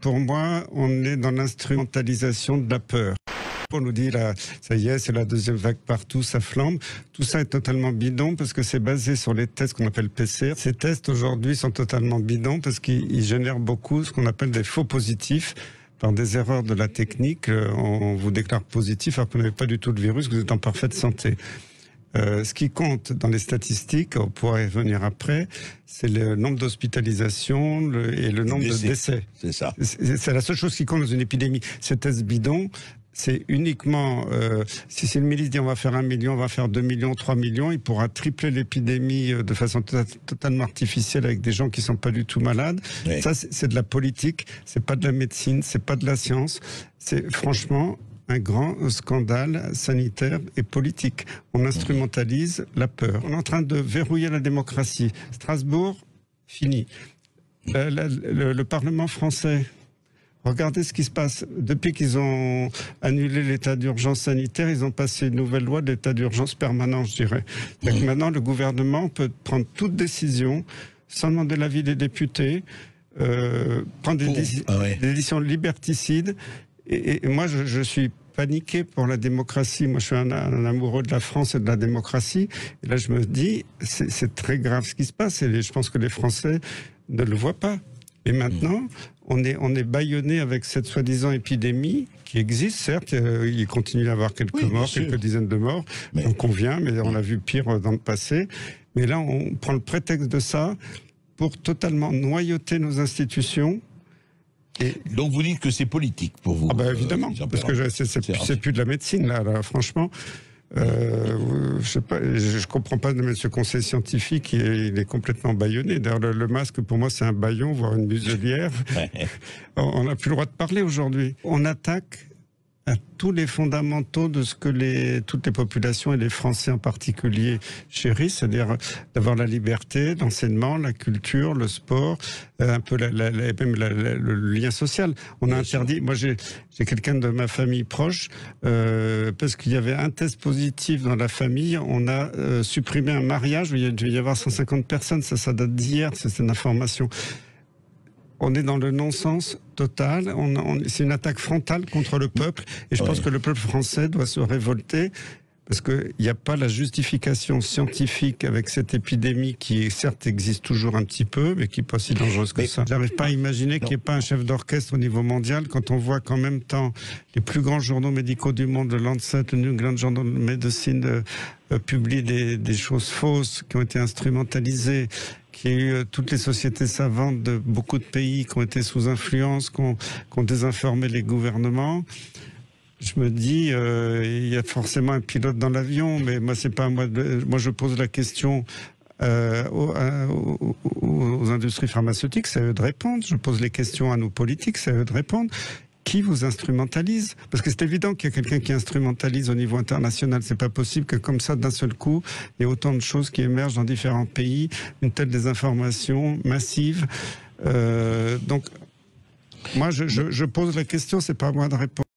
Pour moi, on est dans l'instrumentalisation de la peur. On nous dit, là, ça y est, c'est la deuxième vague partout, ça flambe. Tout ça est totalement bidon parce que c'est basé sur les tests qu'on appelle PCR. Ces tests, aujourd'hui, sont totalement bidons parce qu'ils génèrent beaucoup ce qu'on appelle des faux positifs. Par des erreurs de la technique, on vous déclare positif alors que vous n'avez pas du tout de virus, que vous êtes en parfaite santé. Ce qui compte dans les statistiques, on pourra y revenir après, c'est le nombre d'hospitalisations et le nombre de décès. C'est ça. C'est la seule chose qui compte dans une épidémie. Ces tests bidons, c'est uniquement, si le ministre dit on va faire 1 million, on va faire 2 millions, 3 millions, il pourra tripler l'épidémie de façon totalement artificielle avec des gens qui sont pas du tout malades. Oui. Ça, c'est de la politique, c'est pas de la médecine, c'est pas de la science. C'est franchement un grand scandale sanitaire et politique. On instrumentalise la peur. On est en train de verrouiller la démocratie. Strasbourg, fini. Le Parlement français, regardez ce qui se passe. Depuis qu'ils ont annulé l'état d'urgence sanitaire, ils ont passé une nouvelle loi d'état d'urgence permanent, je dirais. Donc maintenant, le gouvernement peut prendre toute décision sans demander l'avis des députés, prendre des décisions liberticides. Et moi, je suis paniqué pour la démocratie. Moi, je suis un amoureux de la France et de la démocratie. Et là, je me dis, c'est très grave ce qui se passe. Et je pense que les Français ne le voient pas. Et maintenant, on est bâillonné avec cette soi-disant épidémie qui existe, certes. Il continue à y avoir quelques morts, quelques dizaines de morts. On convient, mais on a vu pire dans le passé. Mais là, on prend le prétexte de ça pour totalement noyauter nos institutions. Et donc vous dites que c'est politique pour vous? Ah bah évidemment, parce que c'est plus de la médecine là franchement. Je sais pas, je comprends pas de ce conseil scientifique, il est complètement bâillonné. D'ailleurs le masque pour moi c'est un bâillon, voire une muselière. On n'a plus le droit de parler aujourd'hui. On attaque à tous les fondamentaux de ce que toutes les populations et les Français en particulier chérissent, c'est-à-dire d'avoir la liberté, l'enseignement, la culture, le sport, un peu même le lien social. On a interdit. Moi, j'ai quelqu'un de ma famille proche parce qu'il y avait un test positif dans la famille. On a supprimé un mariage où il devait y avoir 150 personnes. Ça date d'hier. C'est une information. On est dans le non-sens total. C'est une attaque frontale contre le peuple. Et je pense que le peuple français doit se révolter parce qu'il n'y a pas la justification scientifique avec cette épidémie qui, certes, existe toujours un petit peu, mais qui n'est pas si dangereuse que ça. Je n'arrive pas à imaginer qu'il n'y ait pas un chef d'orchestre au niveau mondial quand on voit qu'en même temps, les plus grands journaux médicaux du monde, le Lancet, le New England Journal of Medicine, publient des choses fausses qui ont été instrumentalisées, qu'il y a eu toutes les sociétés savantes de beaucoup de pays qui ont été sous influence, qui ont désinformé les gouvernements. Je me dis, il y a forcément un pilote dans l'avion, mais moi, c'est pas moi. Moi, je pose la question aux industries pharmaceutiques, c'est à eux de répondre. Je pose les questions à nos politiques, c'est à eux de répondre. Qui vous instrumentalise? Parce que c'est évident qu'il y a quelqu'un qui instrumentalise au niveau international. C'est pas possible que comme ça, d'un seul coup, il y ait autant de choses qui émergent dans différents pays, une telle désinformation massive. Donc, moi, je pose la question, c'est pas à moi de répondre.